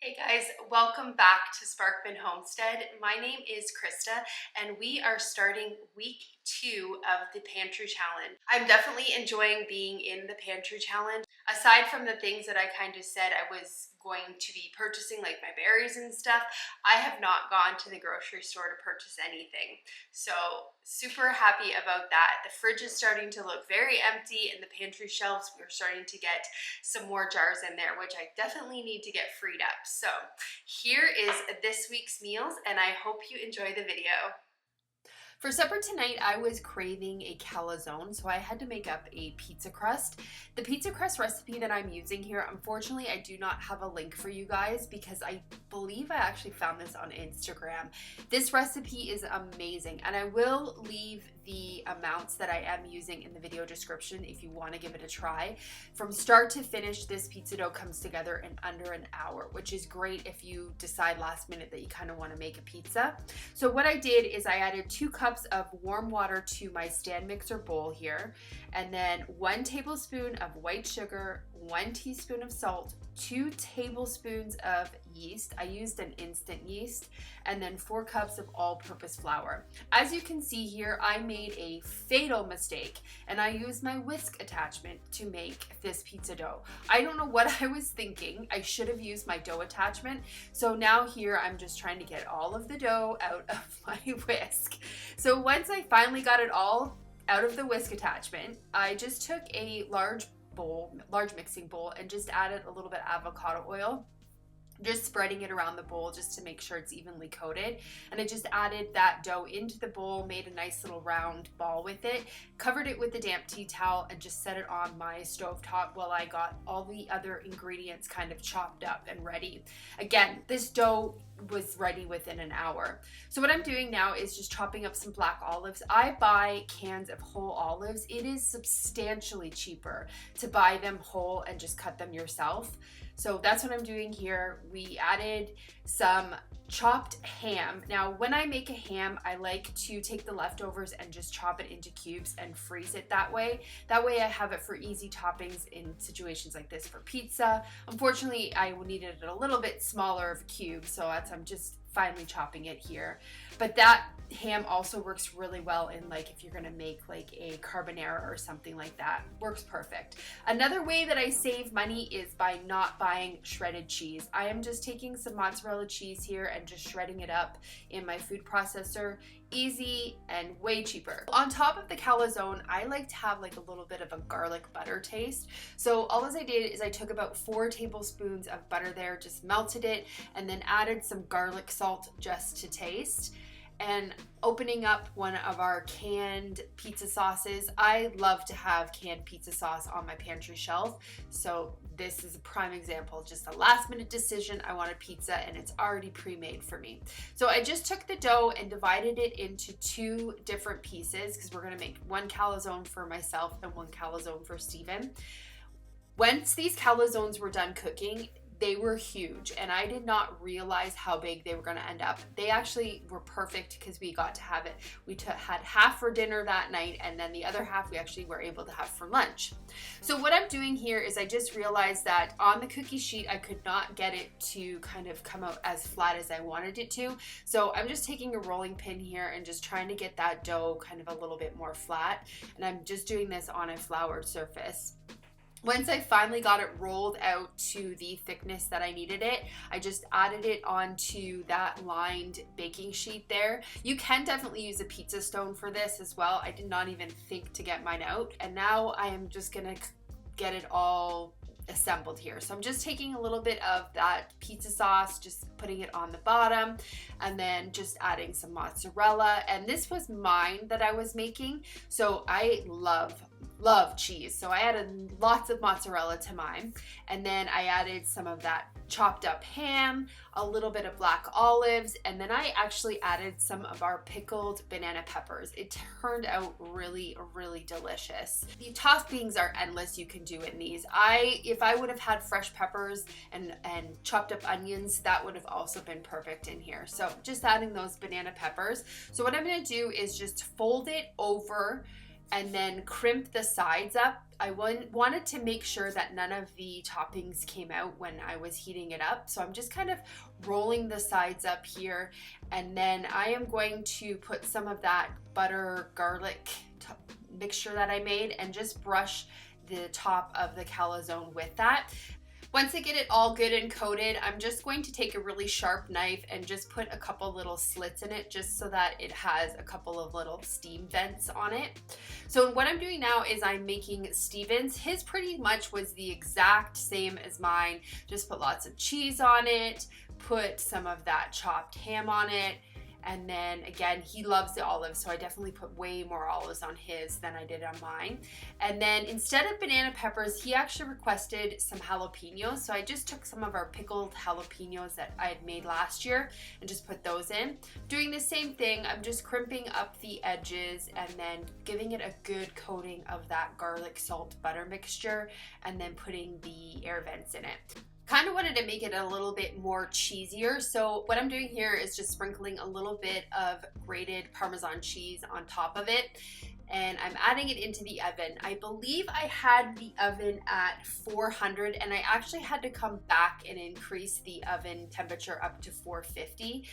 Hey guys, welcome back to Sparkman Homestead. My name is Krista and we are starting week 2 of the Pantry Challenge. I'm definitely enjoying being in the Pantry Challenge. Aside from the things that I kind of said I was going to be purchasing, like my berries and stuff, I have not gone to the grocery store to purchase anything. So super happy about that. The fridge is starting to look very empty and the pantry shelves, we're starting to get some more jars in there, which I definitely need to get freed up. So here is this week's meals and I hope you enjoy the video. For supper tonight, I was craving a calzone, so I had to make up a pizza crust. The pizza crust recipe that I'm using here, unfortunately, I do not have a link for you guys because I believe I actually found this on Instagram. This recipe is amazing, and I will leave the amounts that I am using in the video description if you want to give it a try. From start to finish, this pizza dough comes together in under an hour, which is great if you decide last minute that you kind of want to make a pizza. So what I did is I added 2 cups of warm water to my stand mixer bowl here, and then 1 tablespoon of white sugar, 1 teaspoon of salt, 2 tablespoons of yeast. I used an instant yeast, and then 4 cups of all-purpose flour. As you can see here, I made a fatal mistake and I used my whisk attachment to make this pizza dough. I don't know what I was thinking. I should have used my dough attachment. So now here I'm just trying to get all of the dough out of my whisk. So once I finally got it all out of the whisk attachment, I just took a large mixing bowl and just added a little bit of avocado oil, just spreading it around the bowl just to make sure it's evenly coated. And I just added that dough into the bowl, made a nice little round ball with it, covered it with a damp tea towel, and just set it on my stovetop while I got all the other ingredients kind of chopped up and ready. Again, this dough was ready within an hour. So what I'm doing now is just chopping up some black olives. I buy cans of whole olives. It is substantially cheaper to buy them whole and just cut them yourself. So that's what I'm doing here. We added some chopped ham. Now, when I make a ham, I like to take the leftovers and just chop it into cubes and freeze it that way. That way I have it for easy toppings in situations like this for pizza. Unfortunately, I needed it a little bit smaller of a cube, so I'm just finely chopping it here. But that ham also works really well in, like, if you're gonna make like a carbonara or something like that. Works perfect. Another way that I save money is by not buying shredded cheese. I am just taking some mozzarella cheese here and just shredding it up in my food processor. Easy and way cheaper. On top of the calzone, I like to have like a little bit of a garlic butter taste. So all I did is I took about 4 tablespoons of butter there, just melted it, and then added some garlic salt just to taste. And opening up one of our canned pizza sauces. I love to have canned pizza sauce on my pantry shelf. So this is a prime example, just a last minute decision. I wanted pizza and it's already pre-made for me. So I just took the dough and divided it into 2 different pieces because we're gonna make 1 calzone for myself and 1 calzone for Steven. Once these calzones were done cooking, they were huge and I did not realize how big they were going to end up. They actually were perfect because we got to have it. We had half for dinner that night and then the other half we actually were able to have for lunch. So what I'm doing here is I just realized that on the cookie sheet I could not get it to kind of come out as flat as I wanted it to. So I'm just taking a rolling pin here and just trying to get that dough kind of a little bit more flat, and I'm just doing this on a floured surface. Once I finally got it rolled out to the thickness that I needed it, I just added it onto that lined baking sheet there. You can definitely use a pizza stone for this as well. I did not even think to get mine out. And now I am just gonna get it all assembled here. So I'm just taking a little bit of that pizza sauce, just putting it on the bottom, and then just adding some mozzarella. And this was mine that I was making. So I love cheese. So I added lots of mozzarella to mine. And then I added some of that chopped up ham, a little bit of black olives, and then I actually added some of our pickled banana peppers. It turned out really, really delicious. The toppings are endless you can do in these. If I would have had fresh peppers and chopped up onions, that would have also been perfect in here. So just adding those banana peppers. So what I'm gonna do is just fold it over and then crimp the sides up. I wanted to make sure that none of the toppings came out when I was heating it up. So I'm just kind of rolling the sides up here, and then I am going to put some of that butter garlic mixture that I made and just brush the top of the calzone with that. Once I get it all good and coated, I'm just going to take a really sharp knife and just put a couple little slits in it just so that it has a couple of little steam vents on it. So what I'm doing now is I'm making Steven's. His pretty much was the exact same as mine. Just put lots of cheese on it, put some of that chopped ham on it, and then again, he loves the olives, so I definitely put way more olives on his than I did on mine. And then instead of banana peppers, he actually requested some jalapenos. So I just took some of our pickled jalapenos that I had made last year and just put those in. Doing the same thing, I'm just crimping up the edges and then giving it a good coating of that garlic salt butter mixture and then putting the air vents in it. Kind of wanted to make it a little bit more cheesier, so what I'm doing here is just sprinkling a little bit of grated Parmesan cheese on top of it, and I'm adding it into the oven. I believe I had the oven at 400, and I actually had to come back and increase the oven temperature up to 450.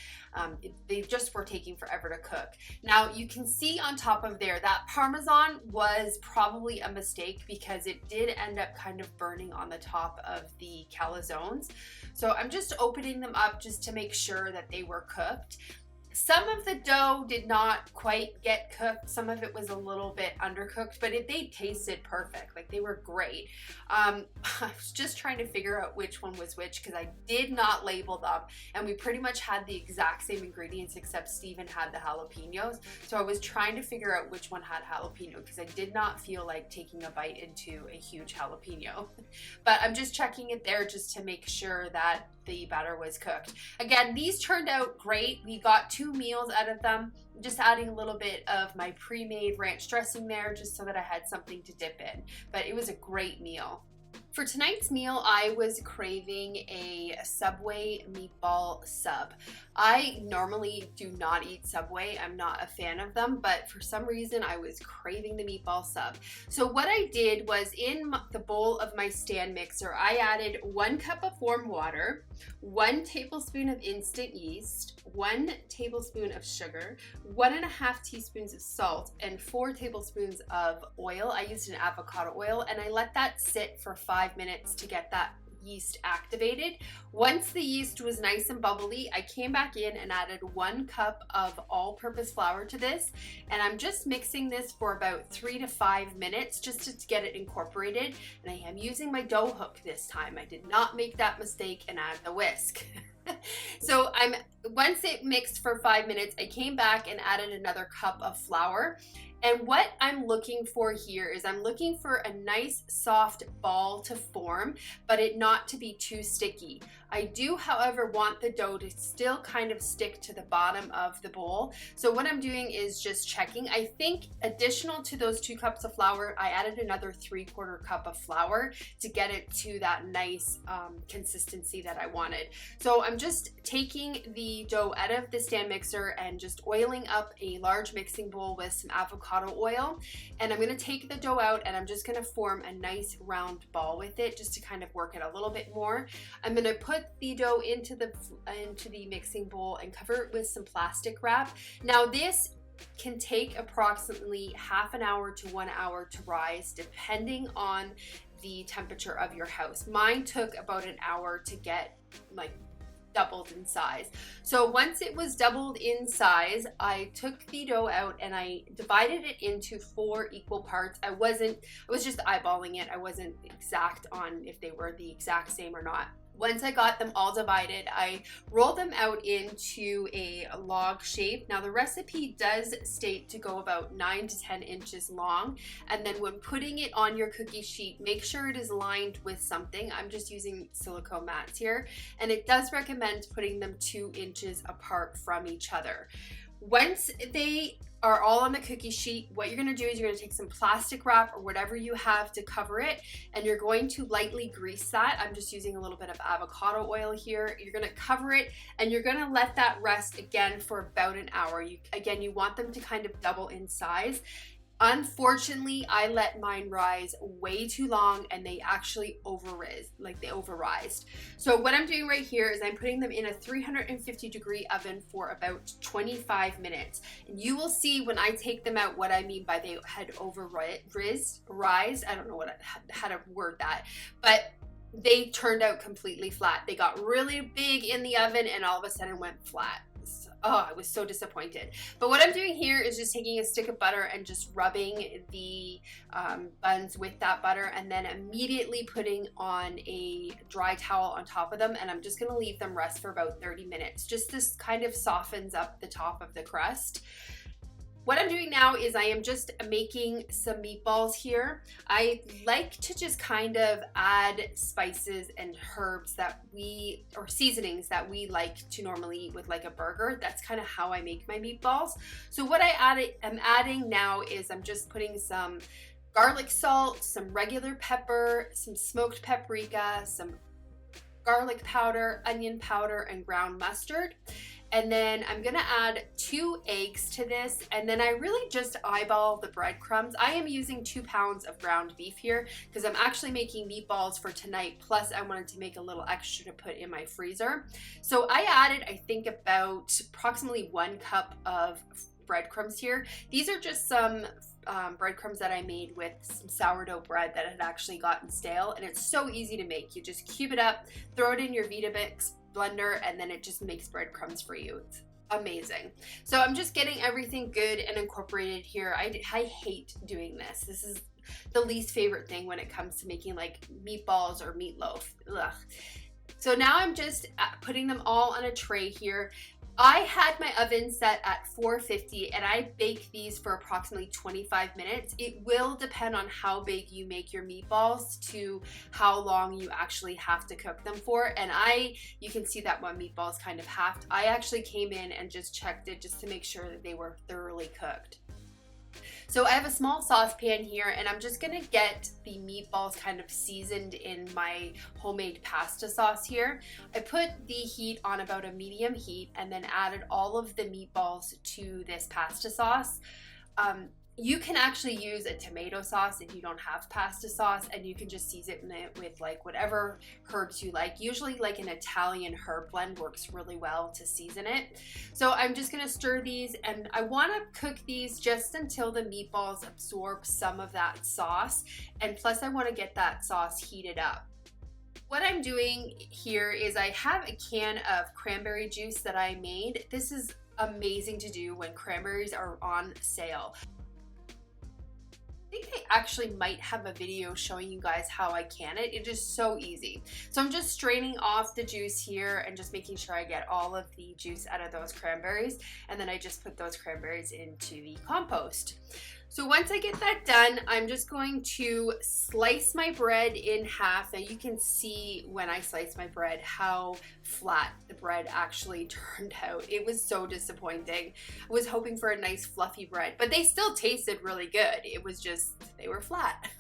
They just were taking forever to cook. Now you can see on top of there that Parmesan was probably a mistake because it did end up kind of burning on the top of the calzones. So I'm just opening them up just to make sure that they were cooked. Some of the dough did not quite get cooked. Some of it was a little bit undercooked, but they tasted perfect. Like, they were great. I was just trying to figure out which one was which because I did not label them, and we pretty much had the exact same ingredients except Steven had the jalapenos. So I was trying to figure out which one had jalapeno because I did not feel like taking a bite into a huge jalapeno. But I'm just checking it there just to make sure that the batter was cooked. Again, these turned out great. We got 2 meals out of them. Just adding a little bit of my pre-made ranch dressing there just so that I had something to dip in. But it was a great meal. For tonight's meal, I was craving a Subway meatball sub. I normally do not eat Subway. I'm not a fan of them, but for some reason I was craving the meatball sub. So what I did was in the bowl of my stand mixer, I added 1 cup of warm water, 1 tablespoon of instant yeast, 1 tablespoon of sugar, 1.5 teaspoons of salt, and 4 tablespoons of oil. I used an avocado oil, and I let that sit for 5 minutes to get that yeast activated. Once the yeast was nice and bubbly, I came back in and added 1 cup of all-purpose flour to this, and I'm just mixing this for about 3 to 5 minutes just to get it incorporated. And I am using my dough hook this time. I did not make that mistake and add the whisk. So once it mixed for 5 minutes, I came back and added another cup of flour. And what I'm looking for here is I'm looking for a nice soft ball to form, but it not to be too sticky. I do, however, want the dough to still kind of stick to the bottom of the bowl. So what I'm doing is just checking. I think additional to those 2 cups of flour, I added another 3/4 cup of flour to get it to that nice consistency that I wanted. So I'm just taking the dough out of the stand mixer and just oiling up a large mixing bowl with some avocado oil. And I'm gonna take the dough out and I'm just gonna form a nice round ball with it just to kind of work it a little bit more. I'm gonna put the dough into the mixing bowl and cover it with some plastic wrap. Now this can take approximately half an hour to 1 hour to rise depending on the temperature of your house. Mine took about an hour to get like doubled in size. So once it was doubled in size, I took the dough out and I divided it into 4 equal parts. I was just eyeballing it. I wasn't exact on if they were the exact same or not. Once I got them all divided, I rolled them out into a log shape. Now the recipe does state to go about 9 to 10 inches long. And then when putting it on your cookie sheet, make sure it is lined with something. I'm just using silicone mats here. And it does recommend putting them 2 inches apart from each other. Once they are all on the cookie sheet, what you're gonna do is you're gonna take some plastic wrap or whatever you have to cover it, and you're going to lightly grease that. I'm just using a little bit of avocado oil here. You're gonna cover it and you're gonna let that rest again for about an hour. Again, you want them to kind of double in size. Unfortunately, I let mine rise way too long and they actually overrised. So what I'm doing right here is I'm putting them in a 350-degree oven for about 25 minutes. And you will see when I take them out what I mean by they had rise. I don't know how to word that, but they turned out completely flat. They got really big in the oven and all of a sudden went flat. Oh, I was so disappointed. But what I'm doing here is just taking a stick of butter and just rubbing the buns with that butter, and then immediately putting on a dry towel on top of them, and I'm just going to leave them rest for about 30 minutes. Just this kind of softens up the top of the crust. What I'm doing now is I am just making some meatballs here. I like to just kind of add spices and herbs or seasonings that we like to normally eat with like a burger. That's kind of how I make my meatballs. So what I'm adding now is I'm just putting some garlic salt, some regular pepper, some smoked paprika, some garlic powder, onion powder, and ground mustard. And then I'm gonna add 2 eggs to this, and then I really just eyeball the breadcrumbs. I am using 2 pounds of ground beef here because I'm actually making meatballs for tonight, plus I wanted to make a little extra to put in my freezer. So I added, I think, about approximately 1 cup of breadcrumbs here. These are just some breadcrumbs that I made with some sourdough bread that had actually gotten stale, and it's so easy to make. You just cube it up, throw it in your Vitamix blender, and then it just makes breadcrumbs for you. It's amazing. So I'm just getting everything good and incorporated here. I hate doing this. This is the least favorite thing when it comes to making like meatballs or meatloaf. Ugh. So now I'm just putting them all on a tray here. I had my oven set at 450 and I bake these for approximately 25 minutes. It will depend on how big you make your meatballs to how long you actually have to cook them for. And you can see that one meatball is kind of halved. I actually came in and just checked it just to make sure that they were thoroughly cooked. So I have a small saucepan here, and I'm just gonna get the meatballs kind of seasoned in my homemade pasta sauce here. I put the heat on about a medium heat and then added all of the meatballs to this pasta sauce. You can actually use a tomato sauce if you don't have pasta sauce, and you can just season it with like whatever herbs you like. Usually like an Italian herb blend works really well to season it. So I'm just gonna stir these, and I wanna cook these just until the meatballs absorb some of that sauce, and plus I wanna get that sauce heated up. What I'm doing here is I have a can of cranberry juice that I made. This is amazing to do when cranberries are on sale. I think I actually might have a video showing you guys how I can it. It is so easy. So I'm just straining off the juice here and just making sure I get all of the juice out of those cranberries, and then I just put those cranberries into the compost. So once I get that done, I'm just going to slice my bread in half. Now you can see when I slice my bread how flat the bread actually turned out. It was so disappointing. I was hoping for a nice fluffy bread, but they still tasted really good. It was just, they were flat.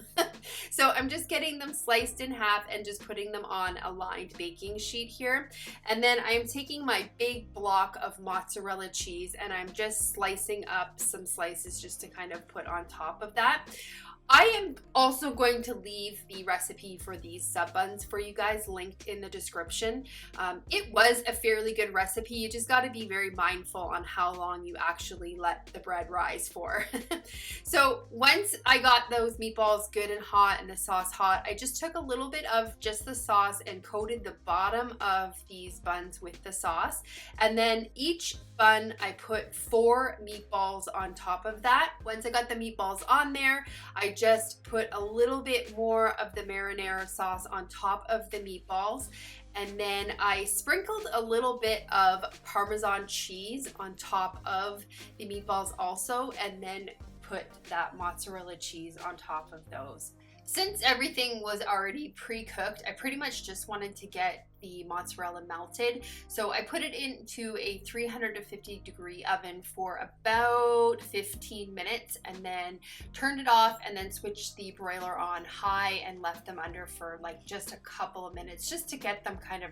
So I'm just getting them sliced in half and just putting them on a lined baking sheet here. And then I'm taking my big block of mozzarella cheese and I'm just slicing up some slices just to kind of put on top of that. I am also going to leave the recipe for these sub buns for you guys linked in the description. It was a fairly good recipe. You just got to be very mindful on how long you actually let the bread rise for. So once I got those meatballs good and hot and the sauce hot, I just took a little bit of just the sauce and coated the bottom of these buns with the sauce. And then each bun, I put 4 meatballs on top of that. Once I got the meatballs on there, I just put a little bit more of the marinara sauce on top of the meatballs, and then I sprinkled a little bit of Parmesan cheese on top of the meatballs also, and then put that mozzarella cheese on top of those. Since everything was already pre-cooked, I pretty much just wanted to get the mozzarella melted. So I put it into a 350-degree oven for about 15 minutes and then turned it off and then switched the broiler on high and left them under for like just a couple of minutes just to get them kind of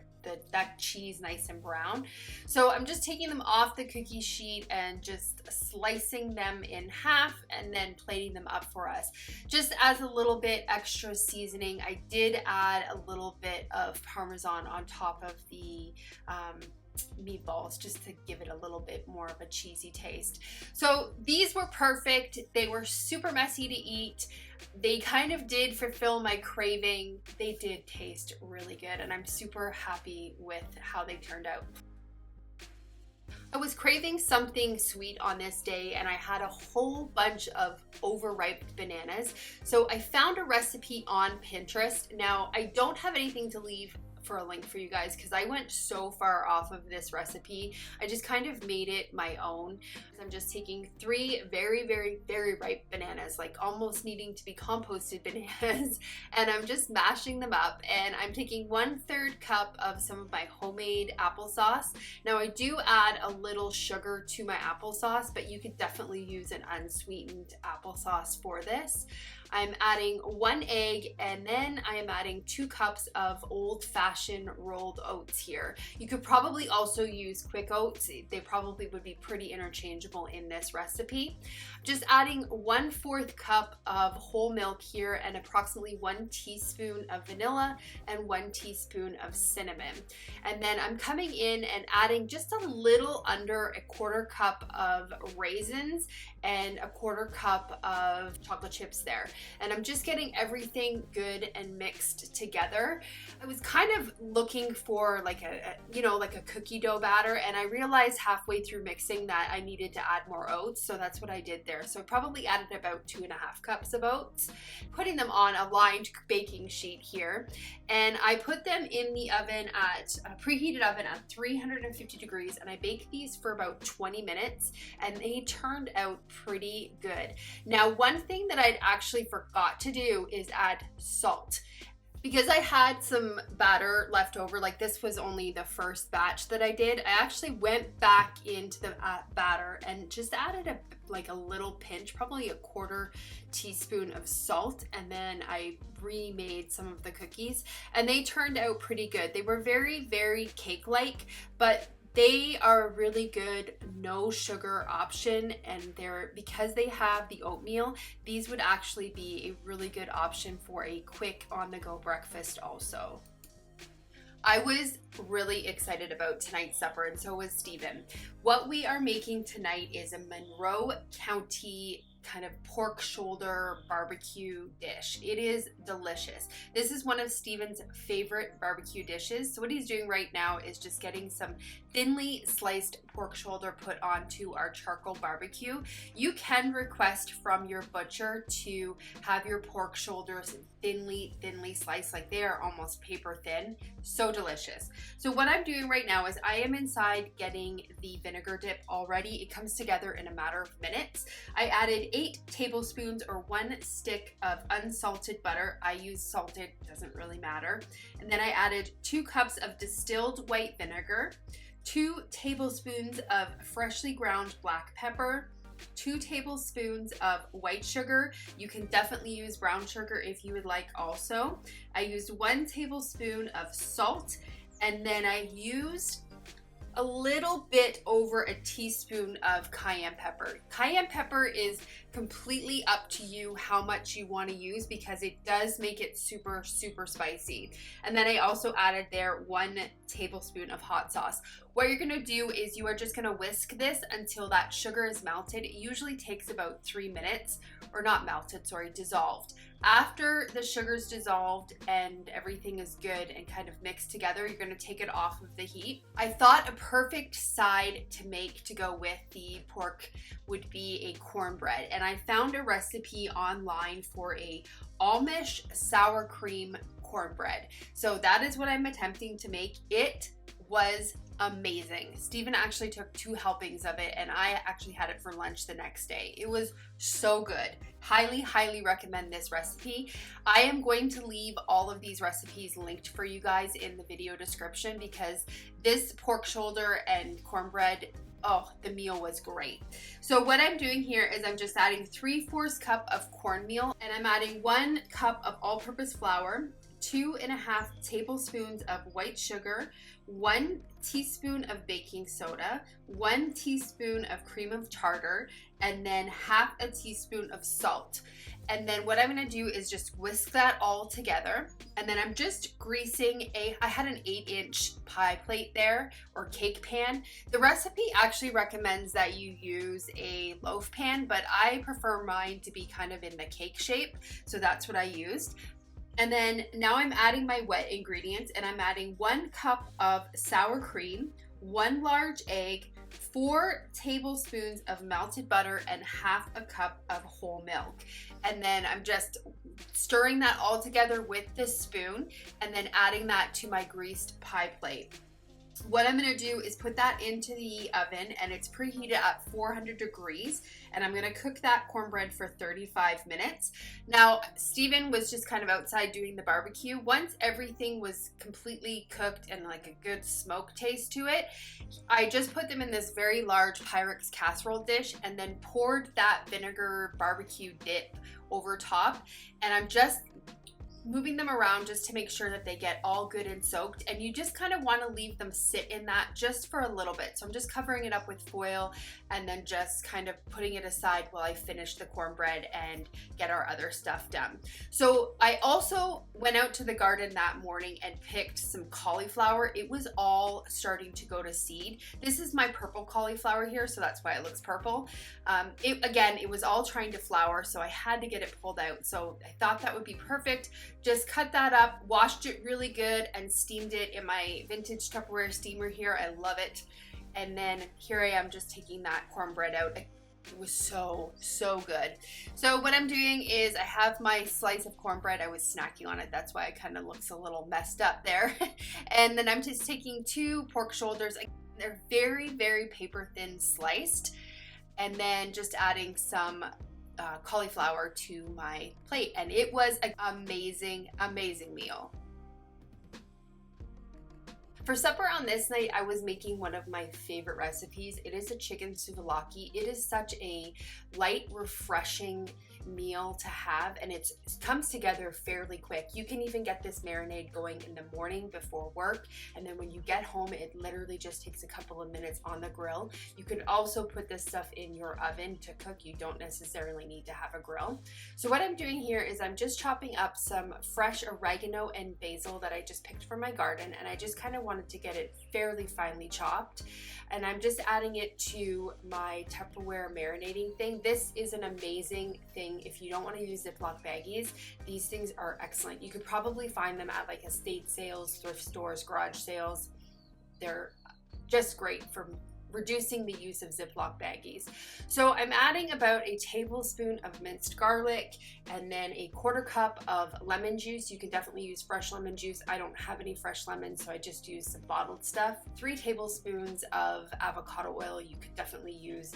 that cheese nice and brown. So I'm just taking them off the cookie sheet and just slicing them in half and then plating them up for us. Just as a little bit extra seasoning, I did add a little bit of Parmesan on top of the meatballs just to give it a little bit more of a cheesy taste. So these were perfect. They were super messy to eat. They kind of did fulfill my craving. They did taste really good and I'm super happy with how they turned out. I was craving something sweet on this day and I had a whole bunch of overripe bananas. So I found a recipe on Pinterest. Now I don't have anything to leave for a link for you guys because I went so far off of this recipe. I just kind of made it my own. I'm just taking 3 very, very, very ripe bananas, like almost needing to be composted bananas, and I'm just mashing them up, and I'm taking 1/3 cup of some of my homemade applesauce. Now I do add a little sugar to my applesauce, but you could definitely use an unsweetened applesauce for this. I'm adding 1 egg and then I am adding 2 cups of old-fashioned rolled oats here. You could probably also use quick oats. They probably would be pretty interchangeable in this recipe. Just adding 1/4 cup of whole milk here and approximately 1 teaspoon of vanilla and 1 teaspoon of cinnamon. And then I'm coming in and adding just a little under a 1/4 cup of raisins and a 1/4 cup of chocolate chips there. And I'm just getting everything good and mixed together. I was kind of looking for like like a cookie dough batter, and I realized halfway through mixing that I needed to add more oats, so that's what I did there. So I probably added about 2.5 cups of oats, putting them on a lined baking sheet here, and I put them in the oven at a preheated oven at 350 degrees, and I baked these for about 20 minutes, and they turned out pretty good. Now, one thing that I'd actually forgot to do is add salt. Because I had some batter left over, like this was only the first batch that I did, I actually went back into the batter and just added a little pinch, probably a 1/4 teaspoon of salt, and then I remade some of the cookies and they turned out pretty good. They were very, very cake-like, but they are a really good no sugar option, and because they have the oatmeal, these would actually be a really good option for a quick on-the-go breakfast also. I was really excited about tonight's supper, and so was Steven. What we are making tonight is a Monroe County kind of pork shoulder barbecue dish. It is delicious. This is one of Steven's favorite barbecue dishes. So what he's doing right now is just getting some thinly sliced pork shoulder put onto our charcoal barbecue. You can request from your butcher to have your pork shoulders thinly sliced, like they are almost paper thin. So delicious. So what I'm doing right now is I am inside getting the vinegar dip already. It comes together in a matter of minutes. I added 8 tablespoons or 1 stick of unsalted butter. I use salted, doesn't really matter. And then I added 2 cups of distilled white vinegar, 2 tablespoons of freshly ground black pepper, 2 tablespoons of white sugar. You can definitely use brown sugar if you would like also. I used 1 tablespoon of salt, and then I used a little bit over a teaspoon of cayenne pepper. Cayenne pepper is completely up to you how much you want to use because it does make it super, super spicy. And then I also added there 1 tablespoon of hot sauce. What you're gonna do is you are just gonna whisk this until that sugar is melted. It usually takes about 3 minutes, or not melted, sorry, dissolved. After the sugar's dissolved and everything is good and kind of mixed together, you're gonna take it off of the heat. I thought a perfect side to make to go with the pork would be a cornbread, and I found a recipe online for a Amish sour cream cornbread. So that is what I'm attempting to make. It was amazing. Stephen actually took 2 helpings of it, and I actually had it for lunch the next day. It was so good. Highly, highly recommend this recipe. I am going to leave all of these recipes linked for you guys in the video description, because this pork shoulder and cornbread, oh, the meal was great. So what I'm doing here is I'm just adding 3/4 cup of cornmeal, and I'm adding 1 cup of all-purpose flour, 2.5 tablespoons of white sugar, 1 teaspoon of baking soda, 1 teaspoon of cream of tartar, and then 1/2 teaspoon of salt. And then what I'm gonna do is just whisk that all together. And then I'm just greasing I had an 8-inch pie plate there, or cake pan. The recipe actually recommends that you use a loaf pan, but I prefer mine to be kind of in the cake shape. So that's what I used. And then now I'm adding my wet ingredients, and I'm adding 1 cup of sour cream, 1 large egg, 4 tablespoons of melted butter, and 1/2 cup of whole milk. And then I'm just stirring that all together with this spoon, and then adding that to my greased pie plate. What I'm gonna do is put that into the oven, and it's preheated at 400 degrees, and I'm gonna cook that cornbread for 35 minutes. Now, Stephen was just kind of outside doing the barbecue. Once everything was completely cooked and like a good smoke taste to it, I just put them in this very large Pyrex casserole dish, and then poured that vinegar barbecue dip over top, and I'm just moving them around just to make sure that they get all good and soaked. And you just kind of want to leave them sit in that just for a little bit. So I'm just covering it up with foil, and then just kind of putting it aside while I finish the cornbread and get our other stuff done. So I also went out to the garden that morning and picked some cauliflower. It was all starting to go to seed. This is my purple cauliflower here, so that's why it looks purple. It was all trying to flower, so I had to get it pulled out. So I thought that would be perfect. Just cut that up, washed it really good, and steamed it in my vintage Tupperware steamer here. I love it. And then here I am just taking that cornbread out. It was so, so good. So what I'm doing is I have my slice of cornbread. I was snacking on it. That's why it kind of looks a little messed up there. And then I'm just taking 2 pork shoulders. They're very, very paper thin sliced. And then just adding some cauliflower to my plate, and it was an amazing, amazing meal. For supper on this night, I was making one of my favorite recipes. It is a chicken souvlaki. It is such a light, refreshing meal to have, and it comes together fairly quick. You can even get this marinade going in the morning before work, and then when you get home, it literally just takes a couple of minutes on the grill. You could also put this stuff in your oven to cook. You don't necessarily need to have a grill. So what I'm doing here is I'm just chopping up some fresh oregano and basil that I just picked from my garden, and I just kind of wanted to get it fairly finely chopped, and I'm just adding it to my Tupperware marinating thing. This is an amazing thing if you don't want to use Ziploc baggies. These things are excellent. You could probably find them at like estate sales, thrift stores, garage sales. They're just great for reducing the use of Ziploc baggies. So I'm adding about a tablespoon of minced garlic, and then a 1/4 cup of lemon juice. You can definitely use fresh lemon juice. I don't have any fresh lemons, so I just use some bottled stuff. 3 tablespoons of avocado oil. You could definitely use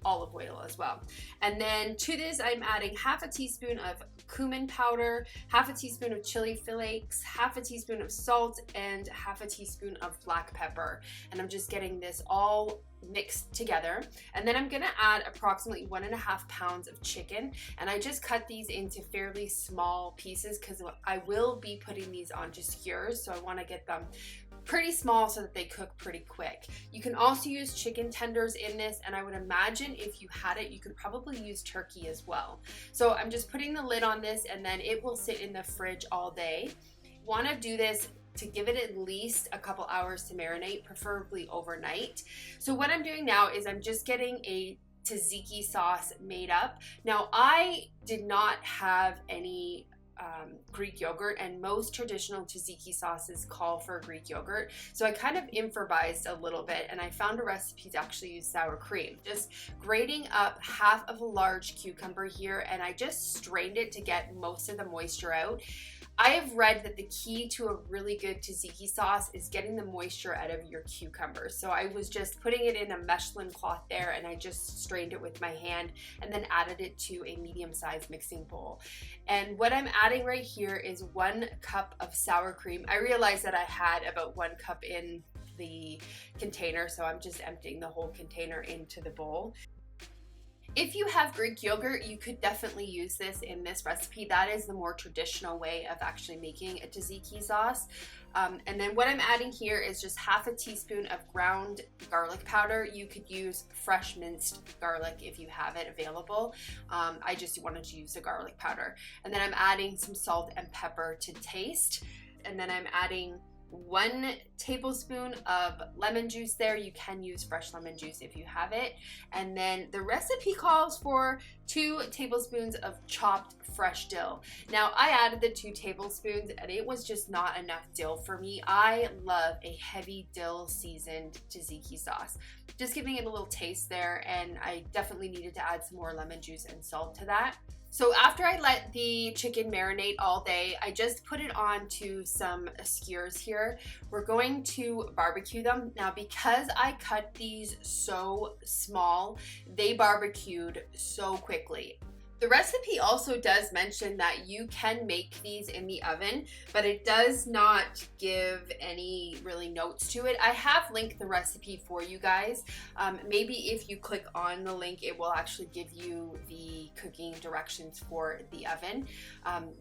olive oil as well. And then to this, I'm adding 1/2 teaspoon of cumin powder, 1/2 teaspoon of chili flakes, 1/2 teaspoon of salt, and 1/2 teaspoon of black pepper. And I'm just getting this all mixed together. And then I'm gonna add approximately 1.5 pounds of chicken, and I just cut these into fairly small pieces because I will be putting these onto skewers, so I want to get them pretty small so that they cook pretty quick. You can also use chicken tenders in this, and I would imagine if you had it, you could probably use turkey as well. So I'm just putting the lid on this, and then it will sit in the fridge all day. Want to do this to give it at least a couple hours to marinate, preferably overnight. So what I'm doing now is I'm just getting a tzatziki sauce made up. Now, I did not have any Greek yogurt, and most traditional tzatziki sauces call for Greek yogurt. So I kind of improvised a little bit, and I found a recipe to actually use sour cream. Just grating up 1/2 of a large cucumber here, and I just strained it to get most of the moisture out. I have read that the key to a really good tzatziki sauce is getting the moisture out of your cucumbers. So I was just putting it in a Microplane cloth there, and I just strained it with my hand and then added it to a medium-sized mixing bowl. And what I'm adding right here is 1 cup of sour cream. I realized that I had about 1 cup in the container, so I'm just emptying the whole container into the bowl. If you have Greek yogurt, you could definitely use this in this recipe. That is the more traditional way of actually making a tzatziki sauce. And then what I'm adding here is just half a teaspoon of ground garlic powder. You could use fresh minced garlic if you have it available. I just wanted to use the garlic powder. And then I'm adding some salt and pepper to taste. And then I'm adding 1 tablespoon of lemon juice there. You can use fresh lemon juice if you have it. And then the recipe calls for 2 tablespoons of chopped fresh dill. Now I added the 2 tablespoons and it was just not enough dill for me. I love a heavy dill seasoned tzatziki sauce. Just giving it a little taste there, and I definitely needed to add some more lemon juice and salt to that. So after I let the chicken marinate all day, I just put it onto some skewers here. We're going to barbecue them. Now, because I cut these so small, they barbecued so quickly. The recipe also does mention that you can make these in the oven, but it does not give any really notes to it. I have linked the recipe for you guys. Maybe if you click on the link, it will actually give you the cooking directions for the oven.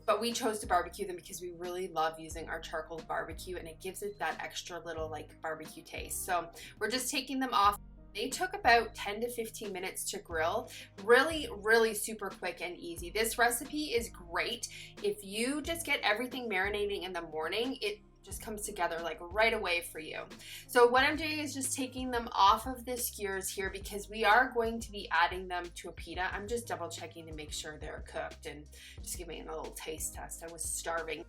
But we chose to barbecue them because we really love using our charcoal barbecue, and it gives it that extra little like barbecue taste. So we're just taking them off. They took about 10 to 15 minutes to grill. Really super quick and easy. This recipe is great. If you just get everything marinating in the morning, it just comes together like right away for you. So what I'm doing is just taking them off of the skewers here because we are going to be adding them to a pita. I'm just double checking to make sure they're cooked and just giving it a little taste test. I was starving.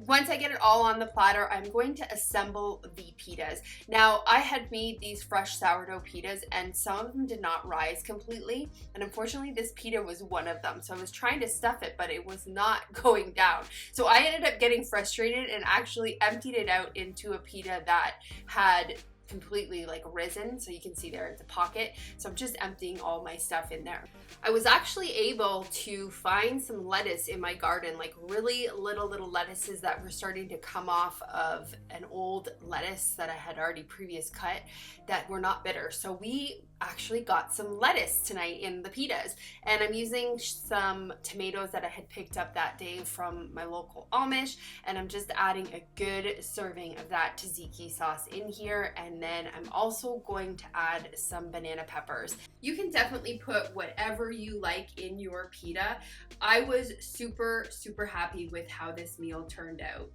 Once I get it all on the platter, I'm going to assemble the pitas. Now, I had made these fresh sourdough pitas and some of them did not rise completely. And unfortunately, this pita was one of them. So I was trying to stuff it, but it was not going down. So I ended up getting frustrated and actually emptied it out into a pita that had completely like risen. So you can see there it's a pocket. So I'm just emptying all my stuff in there. I was actually able to find some lettuce in my garden, like really little lettuces that were starting to come off of an old lettuce that I had already previous cut that were not bitter. So we actually got some lettuce tonight in the pitas, and I'm using some tomatoes that I had picked up that day from my local Amish, and I'm just adding a good serving of that tzatziki sauce in here, and then I'm also going to add some banana peppers. You can definitely put whatever you like in your pita. I was super happy with how this meal turned out.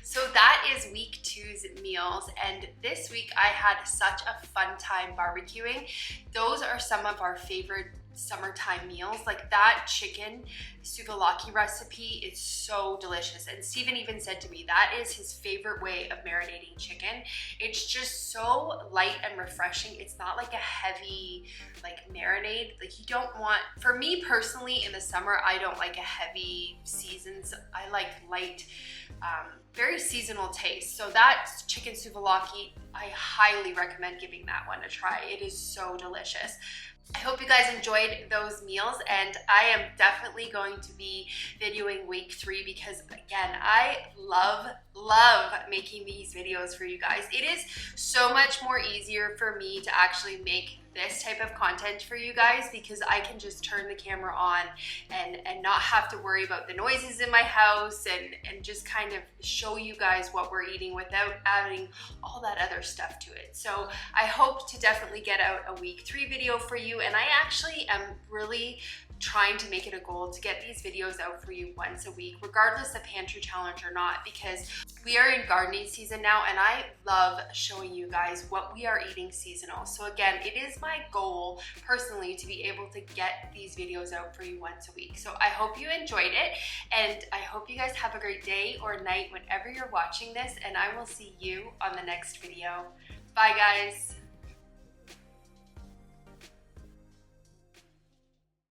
So that is week 2's meals, and this week I had such a fun time barbecuing. Those are some of our favorite summertime meals. Like that chicken souvlaki recipe is so delicious, and Steven even said to me that is his favorite way of marinating chicken. It's just so light and refreshing. It's not like a heavy like marinade. Like you don't want, for me personally in the summer, I don't like a heavy seasons. I like light, very seasonal taste. So that chicken souvlaki, I highly recommend giving that one a try. It is so delicious. I hope you guys enjoyed those meals, and I am definitely going to be videoing week 3 because again, I love making these videos for you guys. It is so much more easier for me to actually make this type of content for you guys because I can just turn the camera on and not have to worry about the noises in my house and just kind of show you guys what we're eating without adding all that other stuff to it. So I hope to definitely get out a week 3 video for you, and I actually am really trying to make it a goal to get these videos out for you once a week, regardless of pantry challenge or not, because we are in gardening season now and I love showing you guys what we are eating seasonal. So again, it is my goal personally to be able to get these videos out for you once a week. So I hope you enjoyed it, and I hope you guys have a great day or night whenever you're watching this, and I will see you on the next video. Bye guys.